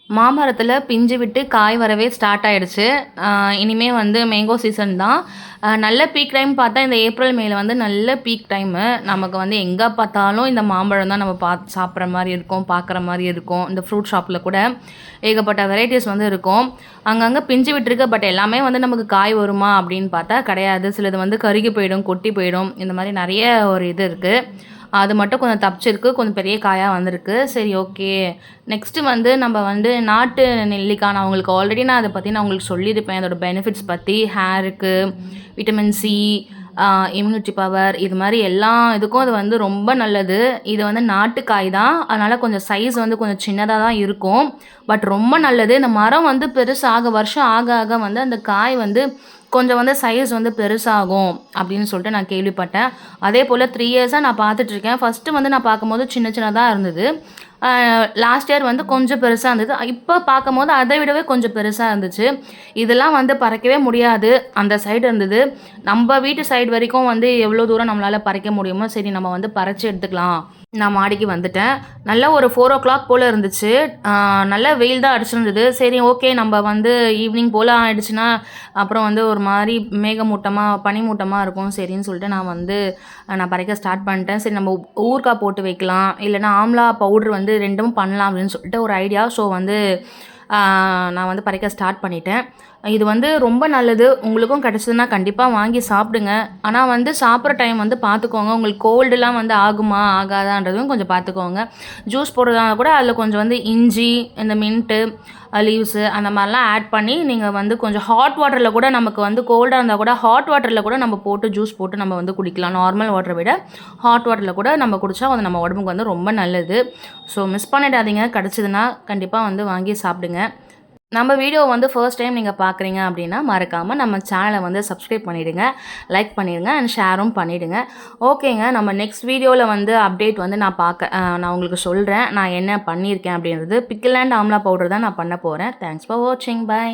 மாமரத்துல பிஞ்சு விட்டு காய் வரவே ஸ்டார்ட் ஆயிடுச்சு. இனிமே வந்து மேங்கோ சீசன் தான். நல்ல பீக் டைம் பார்த்தா இந்த ஏப்ரல், மேல வந்து நல்ல பீக் டைமு. நமக்கு வந்து எங்க பார்த்தாலும் இந்த மாம்பழம் தான் நம்ம சாப்பிட்ற மாரி இருக்கும், பார்க்குற மாரி இருக்கும். இந்த ஃப்ரூட் ஷாப்ல கூட ஏகப்பட்ட வெரைட்டிஸ் வந்து இருக்கும். அங்கங்க பிஞ்சு விட்டுருக்கு. பட் எல்லாமே வந்து நமக்கு காய் வருமா அப்படின்னு பார்த்தா கிடையாது. சிலது வந்து கருகி போயிடும், கொட்டி போயிடும். இந்த மாரி நெறைய ஒரு இது இருக்கு. அது மட்டும் கொஞ்சம் தப்பிச்சிருக்கு. கொஞ்சம் பெரிய காயா வந்திருக்கு. சரி, ஓகே. நெக்ஸ்ட்டு வந்து நம்ம வந்து நாட்டு நெல்லிக்காய், நான் உங்களுக்கு ஆல்ரெடி நான் அத பத்தி நான் உங்களுக்கு சொல்லியிருப்பேன். அதோட பெனிஃபிட்ஸ் பத்தி. ஹேருக்கு, விட்டமின் சி, இம்யூனிட்டி பவர், இது மாரி எல்லா இதுக்கும் அது வந்து ரொம்ப நல்லது. இது வந்து நாட்டு காய் தான். அதனால கொஞ்சம் சைஸ் வந்து கொஞ்சம் சின்னதா தான் இருக்கும். பட் ரொம்ப நல்லது. இந்த மரம் வந்து பெருசாக வருஷம் ஆக ஆக வந்து அந்த காய் வந்து கொஞ்சம் வந்து சைஸ் வந்து பெருசாகும் அப்படின்னு சொல்லிட்டு நான் கேள்விப்பட்டேன். அதே போல் 3 இயர்ஸாக நான் பார்த்துட்ருக்கேன். ஃபஸ்ட்டு வந்து நான் பார்க்கும்போது சின்ன சின்னதாக இருந்தது. லாஸ்ட் இயர் வந்து கொஞ்சம் பெருசாக இருந்தது. இப்போ பார்க்கும்போது அதை விடவே கொஞ்சம் பெருசாக இருந்துச்சு. இதெல்லாம் வந்து பறிக்கவே முடியாது. அந்த சைடு இருந்தது. நம்ம வீட்டு சைடு வரைக்கும் வந்து எவ்வளோ தூரம் நம்மளால் பறிக்க முடியுமோ, சரி நம்ம வந்து பறிச்சு எடுத்துக்கலாம். நான் மாடிக்கு வந்துட்டேன். நல்லா ஒரு 4:00 போல் இருந்துச்சு. நல்ல வெயில் தான் அடிச்சிருந்தது. சரி, ஓகே, நம்ம வந்து ஈவினிங் போல் ஆயிடுச்சுன்னா அப்புறம் வந்து ஒரு மாரி மேகமூட்டமா, பனிமூட்டமா இருக்கும். சரின்னு சொல்லிட்டு நான் பறிக்க ஸ்டார்ட் பண்ணிட்டேன். சரி, நம்ம ஊறுகாய் போட்டு வைக்கலாம், இல்லைன்னா ஆம்லா பவுடர் வந்து 2ம் பண்ணலாம் அப்படின்னு சொல்லிட்டு ஒரு ஐடியா. ஸோ வந்து நான் வந்து பறிக்க ஸ்டார்ட் பண்ணிட்டேன். இது வந்து ரொம்ப நல்லது. உங்களுக்கும் கிடச்சதுன்னா கண்டிப்பாக வாங்கி சாப்பிடுங்க. ஆனால் வந்து சாப்பிட்ற டைம் வந்து பார்த்துக்கோங்க. உங்களுக்கு கோல்டுலாம் வந்து ஆகுமா ஆகாதான்றதும் கொஞ்சம் பார்த்துக்கோங்க. ஜூஸ் போடுறதா கூட அதில் கொஞ்சம் வந்து இஞ்சி, இந்த மின்ட்டு, லீவ்ஸு அந்த மாதிரிலாம் ஆட் பண்ணி நீங்கள் வந்து கொஞ்சம் ஹாட் வாட்டரில் கூட, நமக்கு வந்து கோல்டாக இருந்தால் கூட ஹாட் வாட்டரில் கூட நம்ம போட்டு ஜூஸ் போட்டு நம்ம வந்து குடிக்கலாம். நார்மல் வாட்டரை விட ஹாட் வாட்டரில் கூட நம்ம குடித்தா அது நம்ம உடம்புக்கு வந்து ரொம்ப நல்லது. ஸோ மிஸ் பண்ணிடாதீங்க. கிடச்சிதுன்னா கண்டிப்பாக வந்து வாங்கி சாப்பிடுங்க. நம்ம வீடியோ வந்து ஃபர்ஸ்ட் டைம் நீங்கள் பார்க்குறீங்க அப்படின்னா மறக்காமல் நம்ம சேனலை வந்து சப்ஸ்கிரைப் பண்ணிவிடுங்க, லைக் பண்ணிடுங்க அண்ட் ஷேரும் பண்ணிவிடுங்க. ஓகேங்க, நம்ம நெக்ஸ்ட் வீடியோவில் வந்து அப்டேட் வந்து நான் உங்களுக்கு சொல்கிறேன். நான் என்ன பண்ணியிருக்கேன் அப்படின்றது. பிக்கிள் அண்ட் ஆம்லா பவுடர் தான் நான் பண்ண போகிறேன். தேங்க்ஸ் ஃபார் வாட்சிங். பை.